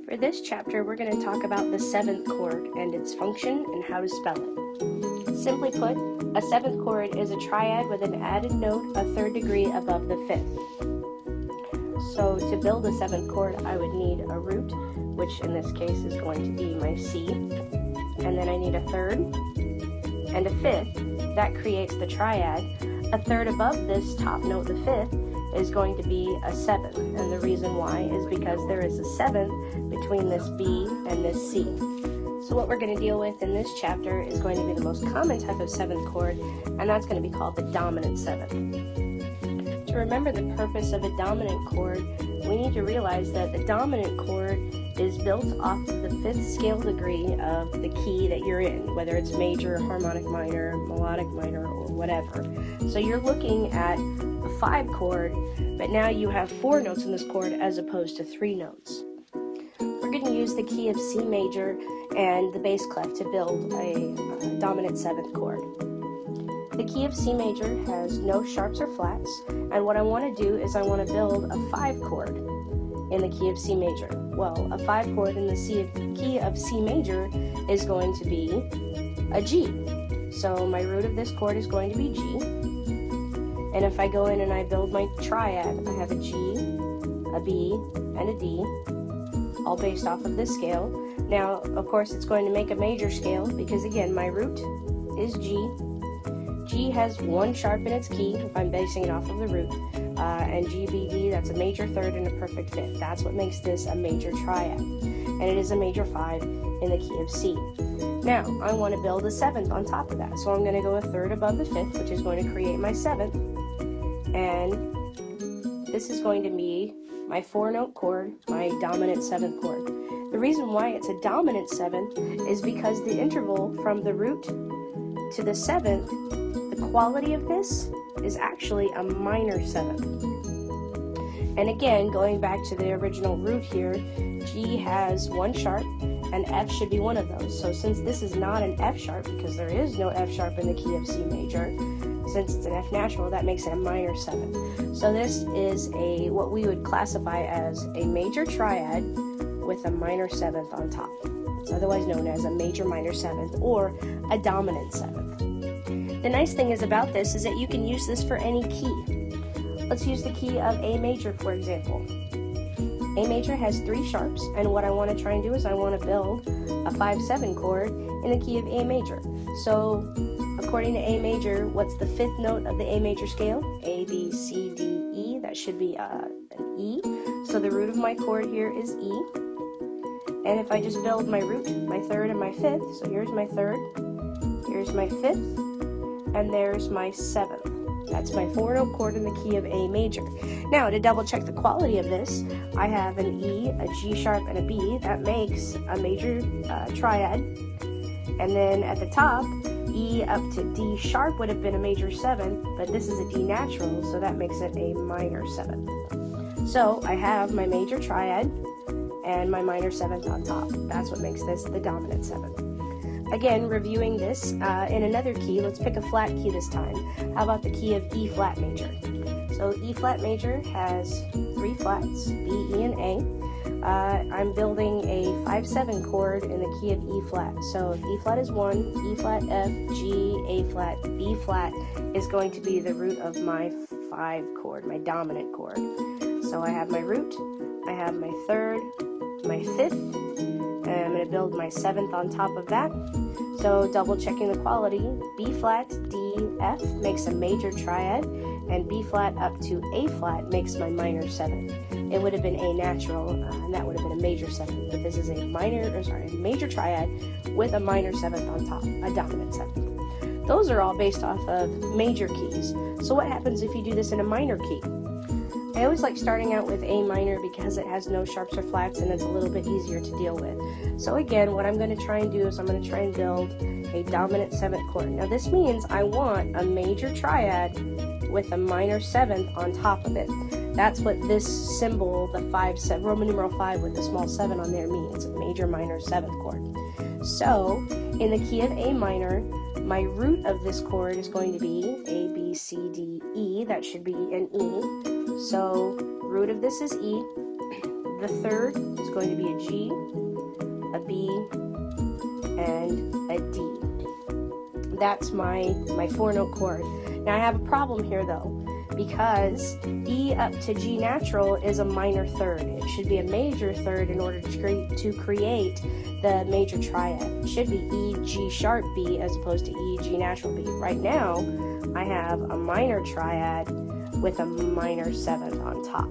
For this chapter, we're going to talk about the 7th chord and its function and how to spell it. Simply put, a 7th chord is a triad with an added note a third degree above the 5th. So to build a 7th chord, I would need a root, which in this case is going to be my C, and then I need a third and a 5th. That creates the triad. A third above this top note, the 5th, is going to be a 7th, and the reason why is because there is a 7th between this B and this C. So what we're going to deal with in this chapter is going to be the most common type of 7th chord, and that's going to be called the dominant 7th. To remember the purpose of a dominant chord, we need to realize that the dominant chord is built off of the 5th scale degree of the key that you're in, whether it's major, harmonic minor, melodic minor, or whatever. So you're looking at a 5 chord, but now you have 4 notes in this chord as opposed to 3 notes. We're going to use the key of C major and the bass clef to build a dominant 7th chord. The key of C major has no sharps or flats, and what I want to do is I want to build a 5 chord in the key of C major. Well, a 5 chord in the key of C major is going to be a G. So my root of this chord is going to be G. And if I go in and I build my triad, I have a G, a B, and a D, all based off of this scale. Now, of course, it's going to make a major scale because, again, my root is G. G has 1 sharp in its key, if I'm basing it off of the root, and G, B, D, that's a major third and a perfect 5th. That's what makes this a major triad, and it is a major 5 in the key of C. Now, I want to build a 7th on top of that, so I'm going to go a third above the 5th, which is going to create my 7th, and this is going to be my 4-note chord, my dominant 7th chord. The reason why it's a dominant 7th is because the interval from the root to the 7th, the quality of this is actually a minor 7th. And again, going back to the original root here, G has 1 sharp, and F should be one of those. So since this is not an F sharp, because there is no F sharp in the key of C major, since it's an F natural, that makes it a minor 7th. So this is what we would classify as a major triad with a minor 7th on top. It's otherwise known as a major minor 7th or a dominant 7th. The nice thing about this is that you can use this for any key. Let's use the key of A major, for example. A major has 3 sharps, and what I want to try and do is I want to build a 5-7 chord in the key of A major. So, according to A major, what's the 5th note of the A major scale? A, B, C, D, E. That should be an E. So the root of my chord here is E. And if I just build my root, my 3rd and my 5th, so here's my 3rd, here's my 5th, and there's my 7th. That's my 4-note chord in the key of A major. Now, to double check the quality of this, I have an E, a G sharp, and a B. That makes a major triad. And then at the top, E up to D sharp would have been a major 7th, but this is a D natural, so that makes it a minor 7th. So I have my major triad and my minor 7th on top. That's what makes this the dominant 7th. Again, reviewing this in another key, let's pick a flat key this time. How about the key of E flat major? So E flat major has 3 flats, B, E, and A. I'm building a 5-7 chord in the key of E flat. So if E flat is 1, E flat, F, G, A flat, B flat is going to be the root of my 5 chord, my dominant chord. So I have my root, I have my 3rd, my 5th, and I'm going to build my 7th on top of that. So double checking the quality, B flat, D, F makes a major triad, and B flat up to A flat makes my minor 7th. It would have been A natural, and that would have been a major 7th, but this is a major triad with a minor 7th on top, a dominant 7th. Those are all based off of major keys. So what happens if you do this in a minor key? I always like starting out with A minor because it has no sharps or flats and it's a little bit easier to deal with. So again, what I'm going to try and do is I'm going to try and build a dominant 7th chord. Now this means I want a major triad with a minor 7th on top of it. That's what this symbol, the 5, Roman numeral 5 with the small 7 on there means, a major minor 7th chord. So in the key of A minor, my root of this chord is going to be A, B, C, D, E. That should be an E. So root of this is E, The third is going to be a G, a B, and a D. That's my 4-note chord. Now I have a problem here though, because E up to G natural is a minor third. It should be a major third in order to create the major triad. It should be E, G sharp, B as opposed to E, G natural, B. Right now, I have a minor triad with a minor 7th on top.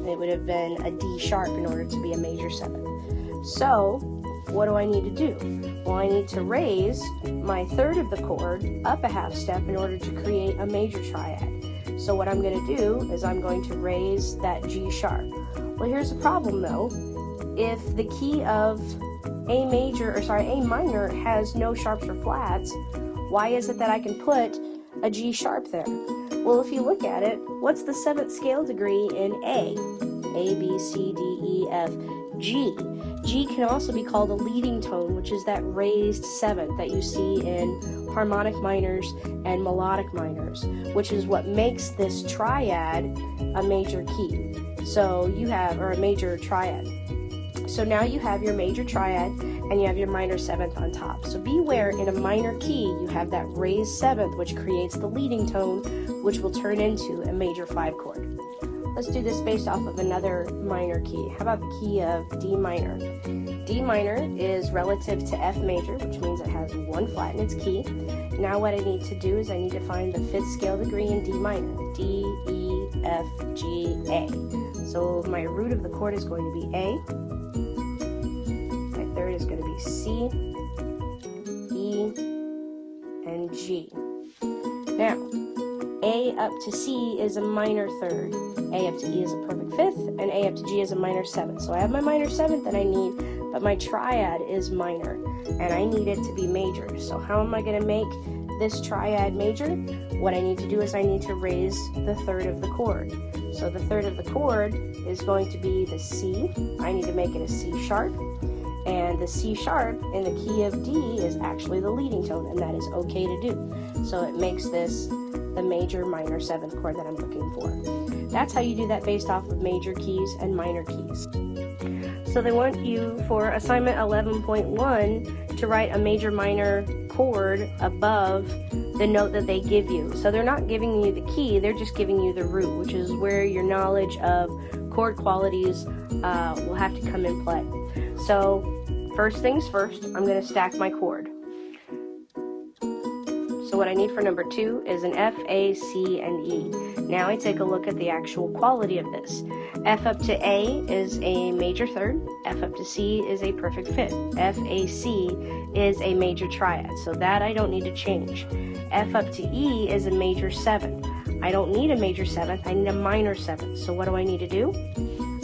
It would have been a D sharp in order to be a major 7th. So, what do I need to do? Well, I need to raise my third of the chord up a half step in order to create a major triad. So what I'm going to do is I'm going to raise that G sharp. Well, here's the problem though. If the key of A minor has no sharps or flats, why is it that I can put a G sharp there? Well, if you look at it, what's the 7th scale degree in A? A, B, C, D, E, F, G. G can also be called a leading tone, which is that raised 7th that you see in harmonic minors and melodic minors, which is what makes this triad a major key. So you have, or a major triad. So now you have your major triad and you have your minor 7th on top. So beware, in a minor key, you have that raised 7th, which creates the leading tone, which will turn into a major 5 chord. Let's do this based off of another minor key. How about the key of D minor? D minor is relative to F major, which means it has 1 flat in its key. Now what I need to do is I need to find the 5th scale degree in D minor. D, E, F, G, A. So my root of the chord is going to be A. My third is going to be C, E, and G. Now, A up to C is a minor third. A up to E is a perfect 5th, and A up to G is a minor 7th. So I have my minor 7th that I need, but my triad is minor, and I need it to be major. So how am I going to make this triad major? What I need to do is I need to raise the third of the chord. So the third of the chord is going to be the C. I need to make it a C sharp, and the C sharp in the key of D is actually the leading tone, and that is okay to do. So it makes this the major minor 7th chord that I'm looking for. That's how you do that based off of major keys and minor keys. So they want you for assignment 11.1 to write a major minor chord above the note that they give you. So they're not giving you the key, they're just giving you the root, which is where your knowledge of chord qualities will have to come in play. So first things first, I'm going to stack my chord. So what I need for number 2 is an F, A, C, and E. Now I take a look at the actual quality of this. F up to A is a major third. F up to C is a perfect 5th. F, A, C is a major triad, so that I don't need to change. F up to E is a major 7th. I don't need a major 7th, I need a minor 7th. So what do I need to do?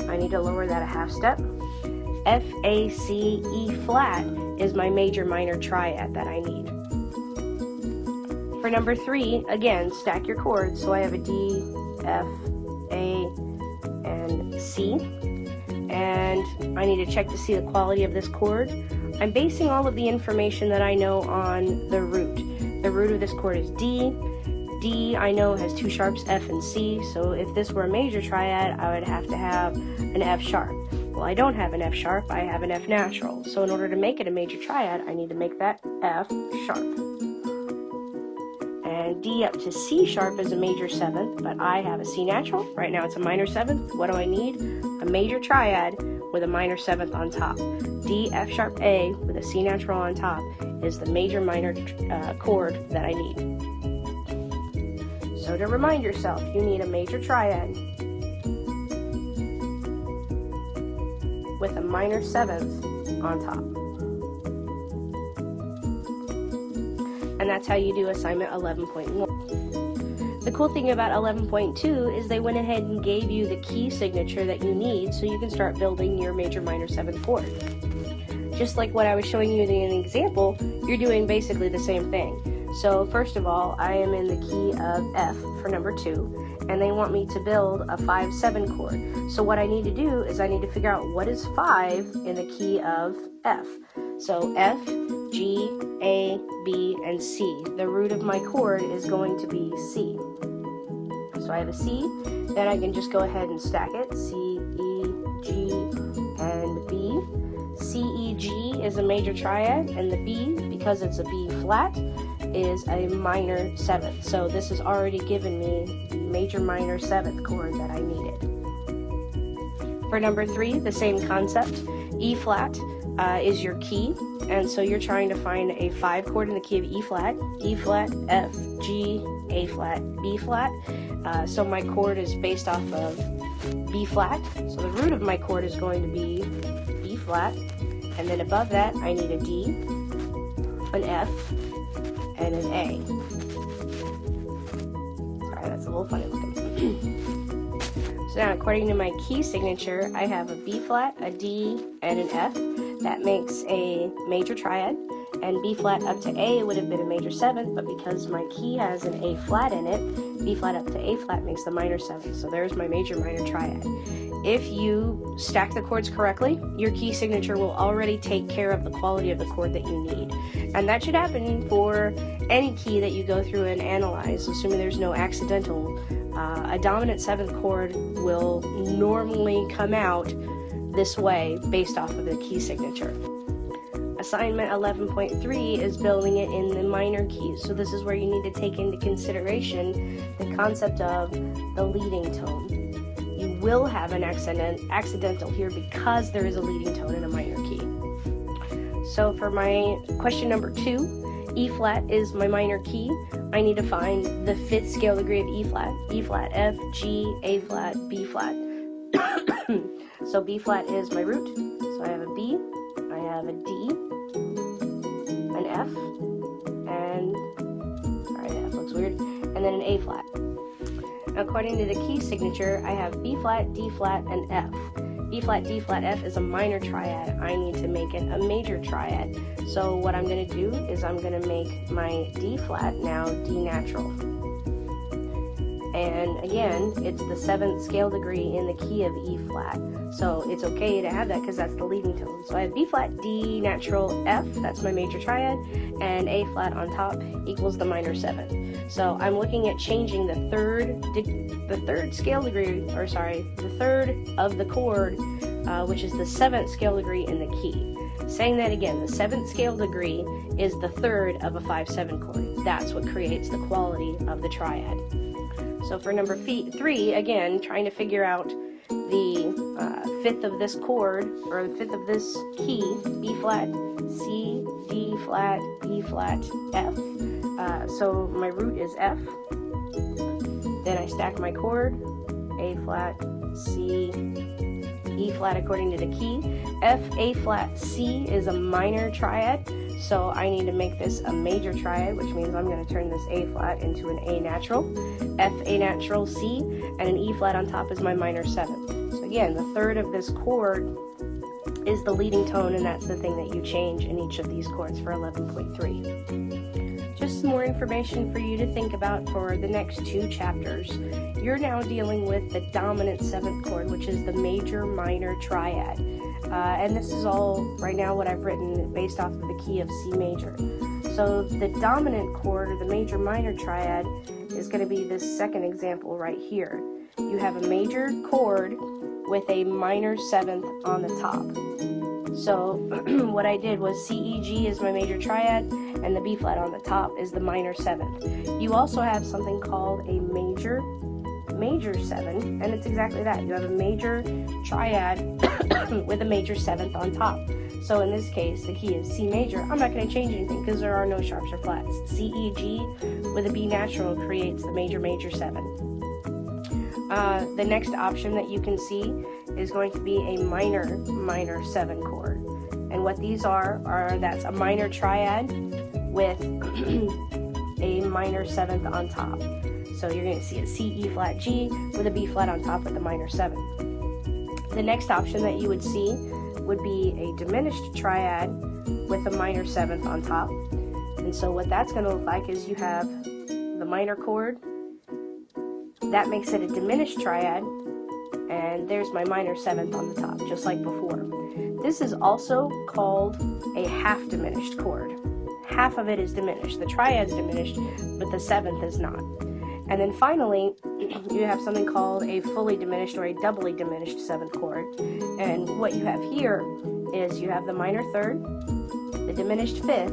I need to lower that a half step. F, A, C, E flat is my major minor triad that I need. For number 3, again, stack your chords. So I have a D, F, A, and C. And I need to check to see the quality of this chord. I'm basing all of the information that I know on the root. The root of this chord is D. D, I know, has 2 sharps, F and C. So if this were a major triad, I would have to have an F sharp. Well, I don't have an F sharp, I have an F natural. So in order to make it a major triad, I need to make that F sharp. And D up to C sharp is a major 7th, but I have a C natural. Right now it's a minor 7th. What do I need? A major triad with a minor 7th on top. D, F sharp, A with a C natural on top is the major minor chord that I need. So to remind yourself, you need a major triad with a minor 7th on top. And that's how you do assignment 11.1. The cool thing about 11.2 is they went ahead and gave you the key signature that you need so you can start building your major minor 7th chord. Just like what I was showing you in an example, you're doing basically the same thing. So first of all, I am in the key of F for number 2, and they want me to build a 5-7 chord. So what I need to do is I need to figure out what is 5 in the key of F. So F, G, A, B, and C. The root of my chord is going to be C. So I have a C, then I can just go ahead and stack it. C, E, G, is a major triad, and the B, because it's a B flat, is a minor 7th. So this has already given me the major minor 7th chord that I needed. For number 3, the same concept. E flat is your key, and so you're trying to find a 5 chord in the key of E flat, F, G, A flat, B flat. So my chord is based off of B flat. So the root of my chord is going to be B flat, and then above that I need a D, an F, and an A. Sorry, that's a little funny looking. So now, according to my key signature, I have a B flat, a D, and an F. That makes a major triad, and B flat up to A would have been a major 7th, but because my key has an A flat in it, B flat up to A flat makes the minor 7th. So there's my major minor triad. If you stack the chords correctly, your key signature will already take care of the quality of the chord that you need. And that should happen for any key that you go through and analyze, assuming there's no accidental. A dominant 7th chord will normally come out this way based off of the key signature. Assignment 11.3 is building it in the minor keys. So this is where you need to take into consideration the concept of the leading tone. You will have an accidental here because there is a leading tone in a minor key. So for my question number 2, E flat is my minor key. I need to find the 5th scale degree of E flat, F, G, A flat, B flat. So B flat is my root. So I have a B, I have a D, an F, and, sorry, that looks weird, and then an A flat. According to the key signature, I have B flat, D flat, and F. B flat, D flat, F is a minor triad. I need to make it a major triad. So what I'm going to do is I'm going to make my D flat now D natural. And again, it's the 7th scale degree in the key of E flat. So it's okay to have that because that's the leading tone. So I have B flat, D natural, F, that's my major triad, and A flat on top equals the minor 7th. So I'm looking at changing the third scale degree, or sorry, the third of the chord, which is the 7th scale degree in the key. Saying that again, the 7th scale degree is the third of a 5/7 chord. That's what creates the quality of the triad. So for number 3, again, trying to figure out the 5th of this chord, or the 5th of this key, B flat, C, D flat, E flat, F. So my root is F. Then I stack my chord, A flat, C, E flat according to the key. F, A flat, C is a minor triad. So I need to make this a major triad, which means I'm going to turn this A flat into an A natural, F, A natural, C, and an E flat on top is my minor 7th. So again, the third of this chord is the leading tone, and that's the thing that you change in each of these chords for 11.3. Just some more information for you to think about for the next 2 chapters. You're now dealing with the dominant 7th chord, which is the major minor triad. And this is all right now what I've written based off of the key of C major. So the dominant chord, or the major minor triad, is going to be this second example right here. You have a major chord with a minor 7th on the top. So what I did was C, E, G is my major triad, and the B flat on the top is the minor 7th. You also have something called a major 7, and it's exactly that. You have a major triad with a major 7th on top. So in this case, the key is C major. I'm not going to change anything because there are no sharps or flats. C, E, G with a B natural creates the major 7. The next option that you can see is going to be a minor 7 chord. And what these are that's a minor triad with a minor 7th on top. So you're going to see a C, E flat, G with a B flat on top with a minor 7. The next option that you would see would be a diminished triad with a minor 7th on top. And so what that's going to look like is you have the minor chord. That makes it a diminished triad, and there's my minor 7th on the top, just like before. This is also called a half diminished chord. Half of it is diminished. The triad's diminished, but the 7th is not. And then finally, you have something called a fully diminished or a doubly diminished 7th chord. And what you have here is you have the minor third, the diminished fifth,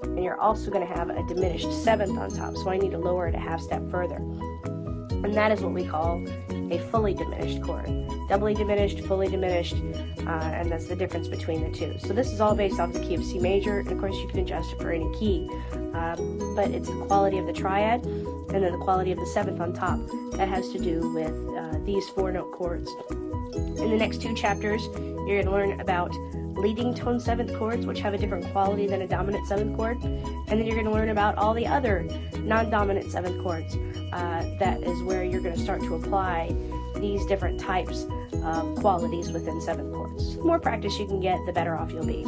and you're also going to have a diminished seventh on top, so I need to lower it a half step further. And that is what we call a fully diminished chord. Doubly diminished, fully diminished, and that's the difference between the two. So this is all based off the key of C major, and of course you can adjust it for any key, but it's the quality of the triad, and then the quality of the seventh on top. That has to do with these 4-note chords. In the next 2 chapters, you're going to learn about leading tone 7th chords, which have a different quality than a dominant 7th chord, and then you're going to learn about all the other non-dominant 7th chords. That is where you're going to start to apply these different types of qualities within 7th chords. The more practice you can get, the better off you'll be.